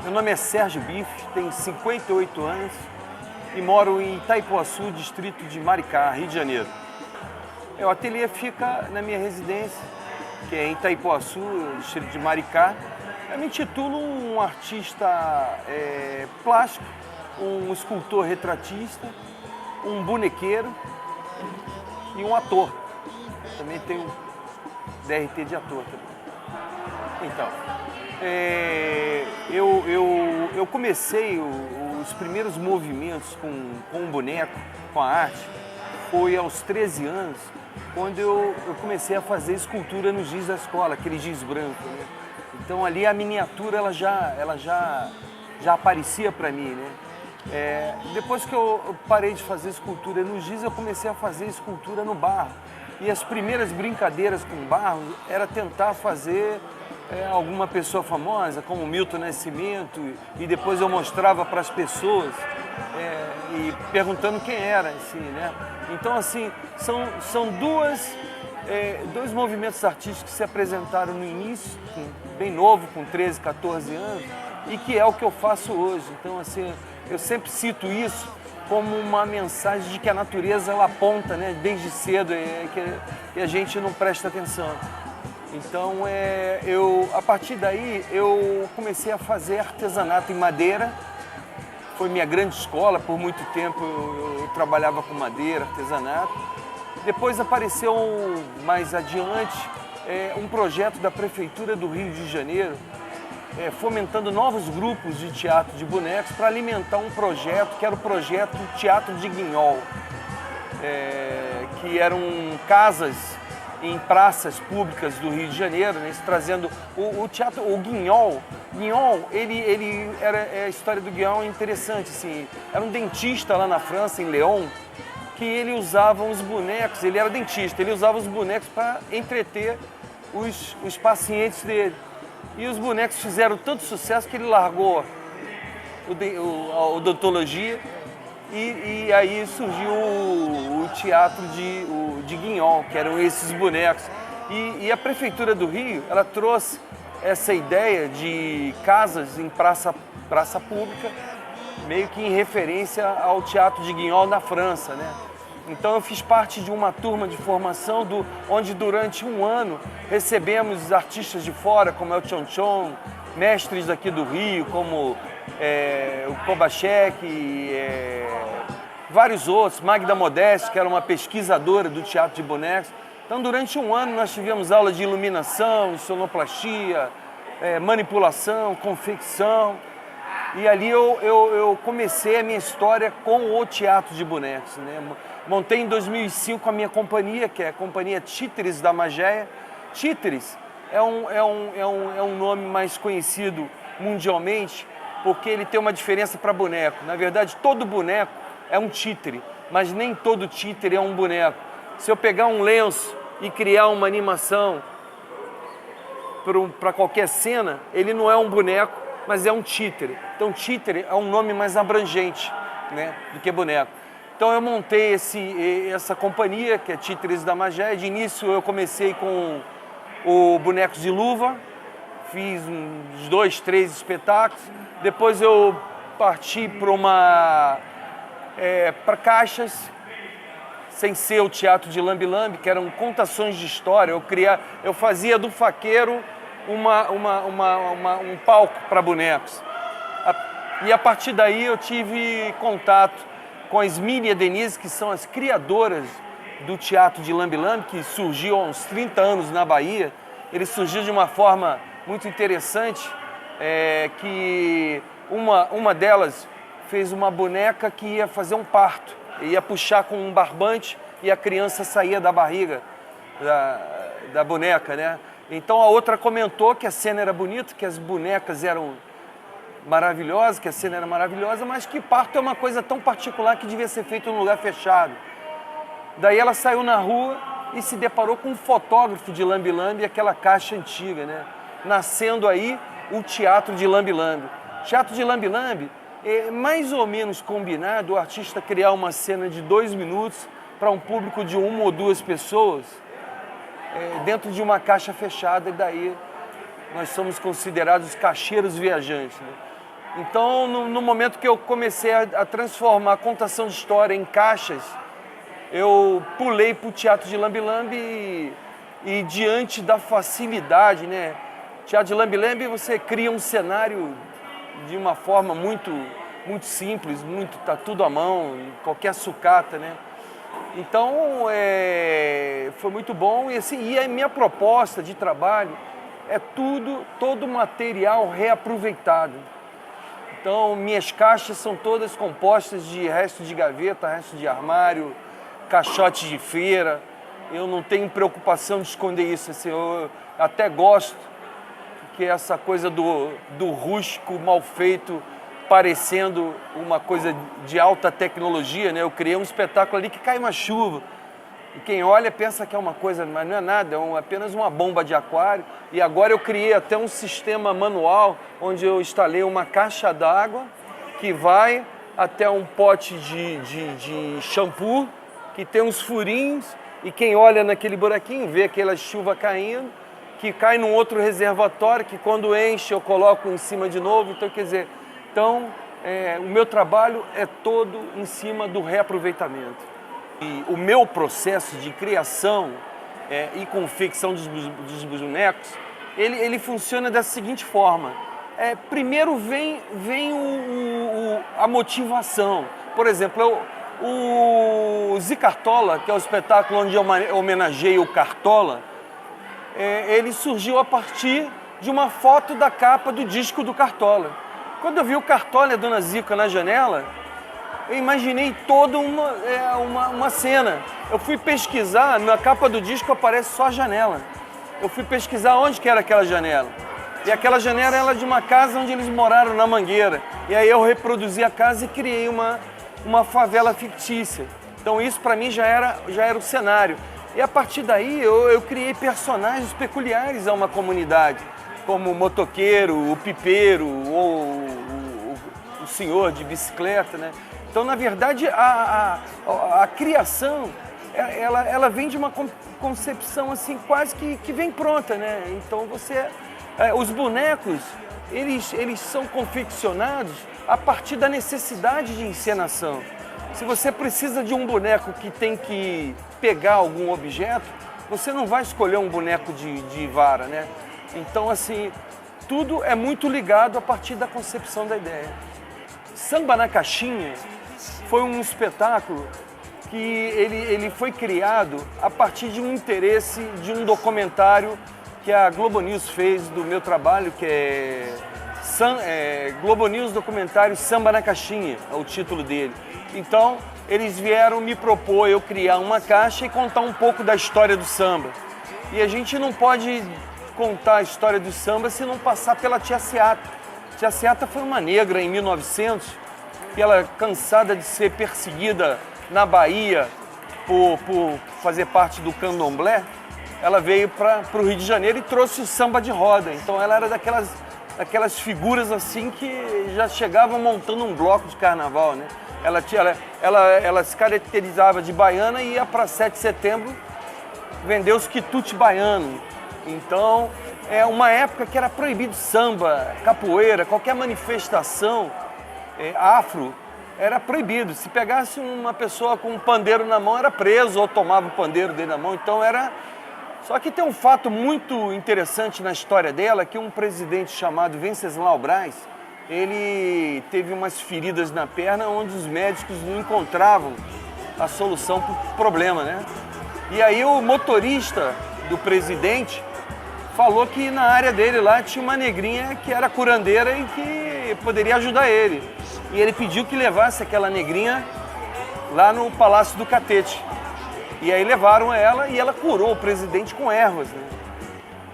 Meu nome é Sérgio Bife, tenho 58 anos e moro em Itaipuaçu, distrito de Maricá, Rio de Janeiro. O ateliê fica na minha residência, que é em Itaipuaçu, distrito de Maricá. Eu me intitulo um artista plástico, um escultor retratista, um bonequeiro e um ator. Também tenho DRT de ator também. Então, eu comecei os primeiros movimentos com o boneco, com a arte, foi aos 13 anos, quando eu comecei a fazer escultura no giz da escola, aquele giz branco, né? Então ali a miniatura ela já aparecia para mim, né? Depois que eu parei de fazer escultura no giz, eu comecei a fazer escultura no barro. E as primeiras brincadeiras com barro era tentar fazer alguma pessoa famosa, como Milton Nascimento, e depois eu mostrava para as pessoas e perguntando quem era, assim, né? Então, assim, são dois movimentos artísticos que se apresentaram no início, bem novo, com 13, 14 anos, e que é o que eu faço hoje. Então, assim, eu sempre cito isso como uma mensagem de que a natureza ela aponta, né, desde cedo, que a gente não presta atenção. Então, a partir daí, eu comecei a fazer artesanato em madeira. Foi minha grande escola, por muito tempo eu trabalhava com madeira, artesanato. Depois apareceu mais adiante um projeto da Prefeitura do Rio de Janeiro, fomentando novos grupos de teatro de bonecos para alimentar um projeto que era o projeto Teatro de Guignol, que eram casas em praças públicas do Rio de Janeiro, né, trazendo o teatro, o Guignol. Guignol, a história do Guignol é interessante, assim, era um dentista lá na França, em Lyon, que ele usava os bonecos, ele era dentista, ele usava os bonecos para entreter os pacientes dele. E os bonecos fizeram tanto sucesso que ele largou a odontologia e aí surgiu o teatro de Guignol, que eram esses bonecos. E a Prefeitura do Rio, ela trouxe essa ideia de casas em praça pública, meio que em referência ao teatro de Guignol na França, né? Então eu fiz parte de uma turma de formação onde durante um ano recebemos artistas de fora, como El Chon Chon, mestres daqui do Rio, como o Kobachek, vários outros, Magda Modeste, que era uma pesquisadora do teatro de bonecos. Então durante um ano nós tivemos aula de iluminação, sonoplastia, manipulação, confecção. E ali eu comecei a minha história com o teatro de bonecos, né? Montei em 2005 a minha companhia, que é a Companhia Títeres da Mageia. Títeres é um nome mais conhecido mundialmente porque ele tem uma diferença para boneco. Na verdade, todo boneco é um títere, mas nem todo títere é um boneco. Se eu pegar um lenço e criar uma animação para qualquer cena, ele não é um boneco, mas é um títere. Então, títere é um nome mais abrangente, né, do que boneco. Então, eu montei essa companhia, que é Títeres da Mageia. De início, eu comecei com o Bonecos de Luva, fiz uns 2, 3 espetáculos. Depois, eu parti para caixas, sem ser o teatro de lambe-lambe, que eram contações de história. Eu fazia do faqueiro um palco para bonecos. E a partir daí eu tive contato com a Esmília Denise, que são as criadoras do teatro de lambe-lambe, que surgiu há uns 30 anos na Bahia. Ele surgiu de uma forma muito interessante, que uma delas fez uma boneca que ia fazer um parto, ia puxar com um barbante e a criança saía da barriga da boneca, né? Então a outra comentou que a cena era bonita, que as bonecas eram maravilhosas, que a cena era maravilhosa, mas que parto é uma coisa tão particular que devia ser feito em um lugar fechado. Daí ela saiu na rua e se deparou com um fotógrafo de lambe-lambe e aquela caixa antiga, né? Nascendo aí o teatro de lambe-lambe. Teatro de lambe-lambe é mais ou menos combinado o artista criar uma cena de 2 minutos para um público de 1 ou 2 pessoas, dentro de uma caixa fechada, e daí nós somos considerados caixeiros viajantes, né? Então, no momento que eu comecei a transformar a contação de história em caixas, eu pulei para o teatro de lambe-lambe e diante da facilidade, né? Teatro de lambe-lambe você cria um cenário de uma forma muito simples, tá tudo à mão, qualquer sucata, né? Então, foi muito bom e assim, e a minha proposta de trabalho é todo material reaproveitado. Então, minhas caixas são todas compostas de resto de gaveta, resto de armário, caixote de feira. Eu não tenho preocupação de esconder isso, assim, eu até gosto que essa coisa do rústico mal feito parecendo uma coisa de alta tecnologia, né? Eu criei um espetáculo ali que cai uma chuva. E quem olha pensa que é uma coisa, mas não é nada, é apenas uma bomba de aquário. E agora eu criei até um sistema manual, onde eu instalei uma caixa d'água que vai até um pote de shampoo, que tem uns furinhos, e quem olha naquele buraquinho vê aquela chuva caindo, que cai num outro reservatório, que quando enche eu coloco em cima de novo. Então, quer dizer, o meu trabalho é todo em cima do reaproveitamento. E o meu processo de criação e confecção dos bonecos, ele funciona da seguinte forma. Primeiro vem a motivação. Por exemplo, o Zicartola, que é o espetáculo onde eu homenageio o Cartola, ele surgiu a partir de uma foto da capa do disco do Cartola. Quando eu vi o Cartola e a Dona Zica na janela, eu imaginei toda uma cena. Eu fui pesquisar, na capa do disco aparece só a janela. Eu fui pesquisar onde que era aquela janela. E aquela janela era de uma casa onde eles moraram na Mangueira. E aí eu reproduzi a casa e criei uma favela fictícia. Então isso para mim já era o cenário. E a partir daí eu criei personagens peculiares a uma comunidade, como o motoqueiro, o pipeiro, ou o senhor de bicicleta, né? Então, na verdade, a criação, ela vem de uma concepção assim, quase que vem pronta, né? Então, os bonecos, eles são confeccionados a partir da necessidade de encenação. Se você precisa de um boneco que tem que pegar algum objeto, você não vai escolher um boneco de vara, né? Então, assim, tudo é muito ligado a partir da concepção da ideia. Samba na Caixinha foi um espetáculo que ele foi criado a partir de um interesse de um documentário que a Globo News fez do meu trabalho, que é Globo News Documentário Samba na Caixinha, é o título dele. Então, eles vieram me propor eu criar uma caixa e contar um pouco da história do samba. E a gente não pode contar a história do samba se não passar pela Tia Seata. Tia Seata foi uma negra em 1900, que ela, cansada de ser perseguida na Bahia por fazer parte do candomblé, ela veio para o Rio de Janeiro e trouxe o samba de roda. Então ela era daquelas figuras assim que já chegavam montando um bloco de carnaval, né? Ela se caracterizava de baiana e ia para 7 de setembro vender os quitutes baianos. Então, é uma época que era proibido samba, capoeira, qualquer manifestação afro, era proibido. Se pegasse uma pessoa com um pandeiro na mão, era preso ou tomava o pandeiro dele na mão. Então era... Só que tem um fato muito interessante na história dela, que um presidente chamado Venceslau Braz, ele teve umas feridas na perna onde os médicos não encontravam a solução para o problema, né? E aí o motorista do presidente falou que na área dele lá tinha uma negrinha que era curandeira e que poderia ajudar ele. E ele pediu que levasse aquela negrinha lá no Palácio do Catete. E aí levaram ela e ela curou o presidente com ervas, né?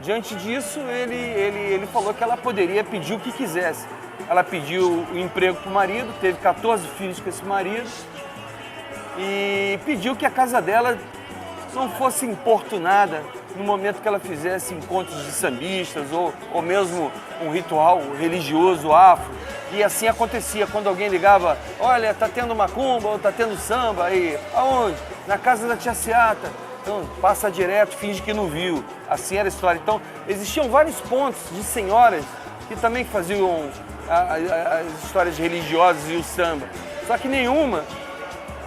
Diante disso, ele falou que ela poderia pedir o que quisesse. Ela pediu o emprego para o marido, teve 14 filhos com esse marido e pediu que a casa dela não fosse importunada no momento que ela fizesse encontros de sambistas ou mesmo um ritual religioso afro. E assim acontecia, quando alguém ligava, olha, tá tendo macumba ou tá tendo samba aí, aonde? Na casa da Tia Seata. Então, passa direto, finge que não viu. Assim era a história. Então, existiam vários pontos de senhoras que também faziam as histórias religiosas e o samba. Só que nenhuma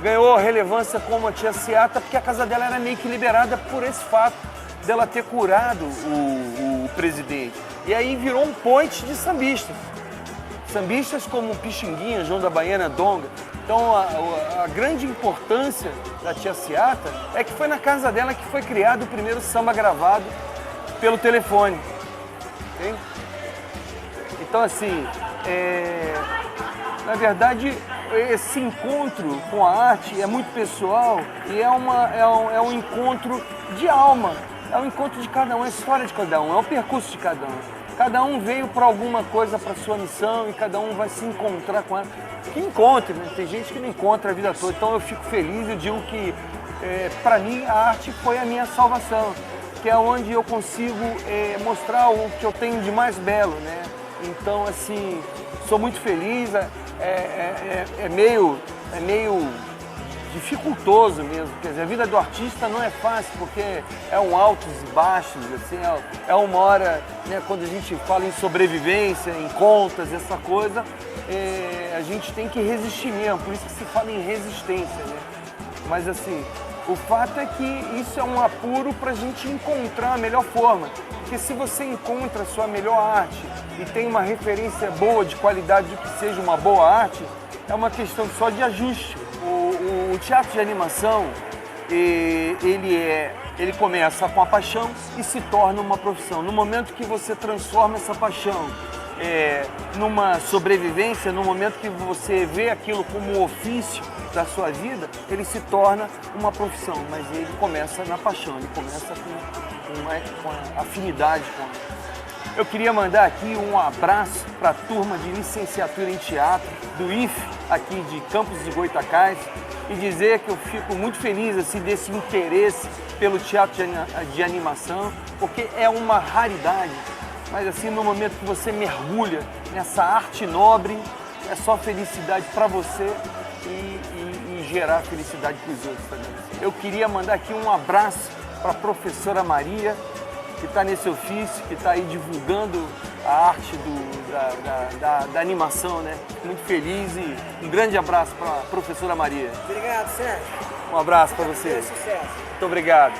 ganhou relevância como a Tia Seata, porque a casa dela era meio que liberada por esse fato dela ter curado o presidente. E aí virou um point de sambistas. Sambistas como Pixinguinha, João da Baiana, Donga. Então a grande importância da Tia Seata é que foi na casa dela que foi criado o primeiro samba gravado pelo telefone. Entende? Então assim, na verdade esse encontro com a arte é muito pessoal e é um encontro de alma. É o encontro de cada um, é a história de cada um, é o percurso de cada um. Cada um veio para alguma coisa, para sua missão, e cada um vai se encontrar com ela. Que encontre, né? Tem gente que não encontra a vida toda. Então eu fico feliz, eu digo que para mim a arte foi a minha salvação, que é onde eu consigo mostrar o que eu tenho de mais belo, né? Então assim, sou muito feliz, é meio dificultoso mesmo, quer dizer, a vida do artista não é fácil, porque é um altos e baixos, assim, é uma hora, né, quando a gente fala em sobrevivência, em contas, essa coisa, a gente tem que resistir mesmo, por isso que se fala em resistência, né? Mas assim, o fato é que isso é um apuro para a gente encontrar a melhor forma, porque se você encontra a sua melhor arte e tem uma referência boa, de qualidade do que seja uma boa arte, é uma questão só de ajuste. O teatro de animação, ele começa com a paixão e se torna uma profissão. No momento que você transforma essa paixão numa sobrevivência, no momento que você vê aquilo como um ofício da sua vida, ele se torna uma profissão, mas ele começa na paixão, ele começa com a afinidade com. Eu queria mandar aqui um abraço para a turma de licenciatura em teatro do IFE, aqui de Campos de Goytacazes, e dizer que eu fico muito feliz assim, desse interesse pelo teatro de animação, porque é uma raridade, mas assim, no momento que você mergulha nessa arte nobre, é só felicidade para você e gerar felicidade para os outros também. Eu queria mandar aqui um abraço para a professora Maria, que está nesse ofício, que está aí divulgando a arte da animação, né? Muito feliz e um grande abraço para a professora Maria. Obrigado, Sérgio. Um abraço para você. Sucesso. Muito obrigado.